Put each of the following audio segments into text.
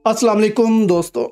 अस्सलाम वालेकुम दोस्तों।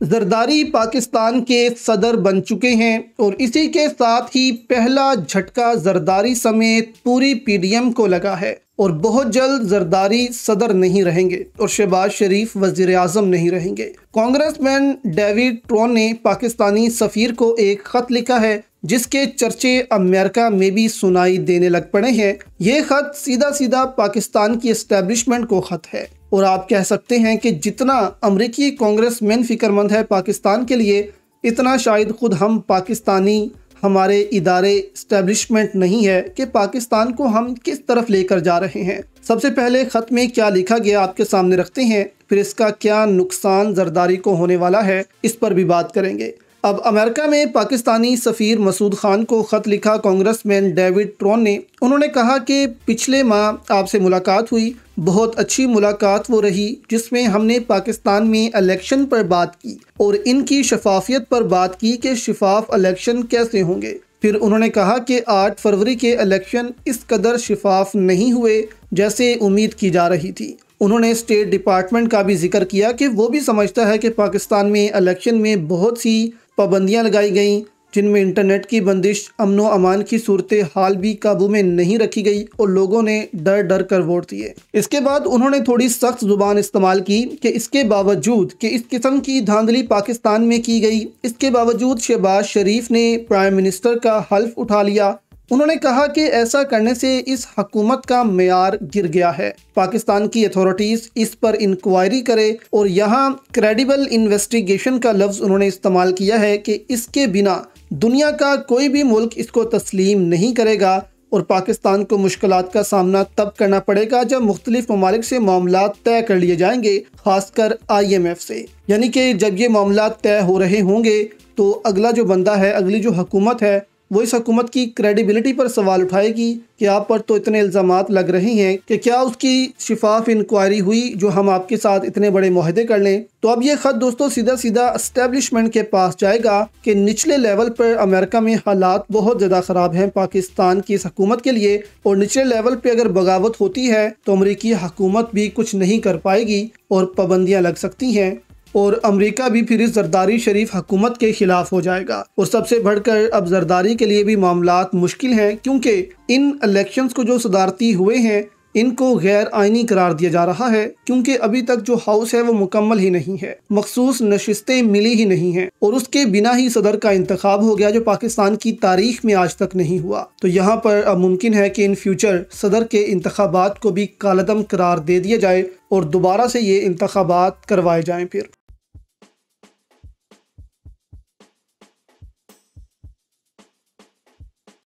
जरदारी पाकिस्तान के सदर बन चुके हैं और इसी के साथ ही पहला झटका जरदारी समेत पूरी पीडीएम को लगा है और बहुत जल्द जरदारी सदर नहीं रहेंगे और शहबाज शरीफ वजीर आज़म नहीं रहेंगे। कांग्रेसमैन डेविड ट्रोन ने पाकिस्तानी सफ़ीर को एक ख़त लिखा है जिसके चर्चे अमेरिका में भी सुनाई देने लग पड़े हैं। ये ख़त सीधा सीधा पाकिस्तान की एस्टेब्लिशमेंट को ख़त है और आप कह सकते हैं कि जितना अमरीकी कांग्रेसमैन फिक्रमंद है पाकिस्तान के लिए, इतना शायद खुद हम पाकिस्तानी हमारे इदारे एस्टेब्लिशमेंट नहीं है कि पाकिस्तान को हम किस तरफ लेकर जा रहे हैं। सबसे पहले ख़त में क्या लिखा गया आपके सामने रखते हैं, फिर इसका क्या नुकसान जरदारी को होने वाला है इस पर भी बात करेंगे। अब अमेरिका में पाकिस्तानी सफ़ीर मसूद खान को ख़त लिखा कांग्रेसमैन डेविड ट्रोन ने। उन्होंने कहा कि पिछले माह आपसे मुलाकात हुई, बहुत अच्छी मुलाकात वो रही जिसमें हमने पाकिस्तान में इलेक्शन पर बात की और इनकी शफाफियत पर बात की कि शफाफ इलेक्शन कैसे होंगे। फिर उन्होंने कहा कि 8 फरवरी के इलेक्शन इस कदर शफाफ नहीं हुए जैसे उम्मीद की जा रही थी। उन्होंने स्टेट डिपार्टमेंट का भी जिक्र किया कि वो भी समझता है कि पाकिस्तान में इलेक्शन में बहुत सी पाबंदियां लगाई गईं, जिनमें इंटरनेट की बंदिश, अमनो अमान की सूरत हाल भी काबू में नहीं रखी गई और लोगों ने डर डर कर वोट दिए। इसके बाद उन्होंने थोड़ी सख्त जुबान इस्तेमाल की कि इसके बावजूद कि इस किस्म की धांधली पाकिस्तान में की गई, इसके बावजूद शहबाज शरीफ ने प्राइम मिनिस्टर का हल्फ उठा लिया। उन्होंने कहा कि ऐसा करने से इस हुकूमत का मेयार गिर गया है। पाकिस्तान की अथॉरिटीज़ इस पर इंक्वायरी करे और यहाँ क्रेडिबल इन्वेस्टिगेशन का लफ्ज़ उन्होंने इस्तेमाल किया है कि इसके बिना दुनिया का कोई भी मुल्क इसको तस्लीम नहीं करेगा और पाकिस्तान को मुश्किलात का सामना तब करना पड़ेगा जब मुख्तलिफ ममालिक से मामलात तय कर लिए जाएंगे, खासकर IMF से। यानी कि जब ये मामलात तय हो रहे होंगे तो अगला जो बंदा है, अगली जो हुकूमत है, वो इस हुकूमत की क्रेडिबिलिटी पर सवाल उठाएगी कि आप पर तो इतने इल्ज़ामात लग रहे हैं कि क्या उसकी शिफाफ इंक्वायरी हुई जो हम आपके साथ इतने बड़े मुआहदे कर लें। तो अब ये ख़त दोस्तों सीधा सीधा एस्टेब्लिशमेंट के पास जाएगा कि निचले लेवल पर अमेरिका में हालात बहुत ज़्यादा ख़राब हैं पाकिस्तान की इस हुकूमत के लिए, और निचले लेवल पर अगर बगावत होती है तो अमरीकी हुकूमत भी कुछ नहीं कर पाएगी और पाबंदियाँ लग सकती हैं और अमेरिका भी फिर इस जरदारी शरीफ हुकूमत के खिलाफ हो जाएगा। और सबसे बढ़कर अब जरदारी के लिए भी मामलात मुश्किल हैं क्योंकि इन इलेक्शंस को जो सदारती हुए हैं इनको गैर आइनी करार दिया जा रहा है क्योंकि अभी तक जो हाउस है वो मुकम्मल ही नहीं है, मखसूस नशिस्तें मिली ही नहीं हैं और उसके बिना ही सदर का इंतखाब हो गया जो पाकिस्तान की तारीख में आज तक नहीं हुआ। तो यहाँ पर अब मुमकिन है कि इन फ्यूचर सदर के इंतखाबात को भी कालदम करार दे दिया जाए और दोबारा से ये इंतखाबात करवाए जाएं फिर।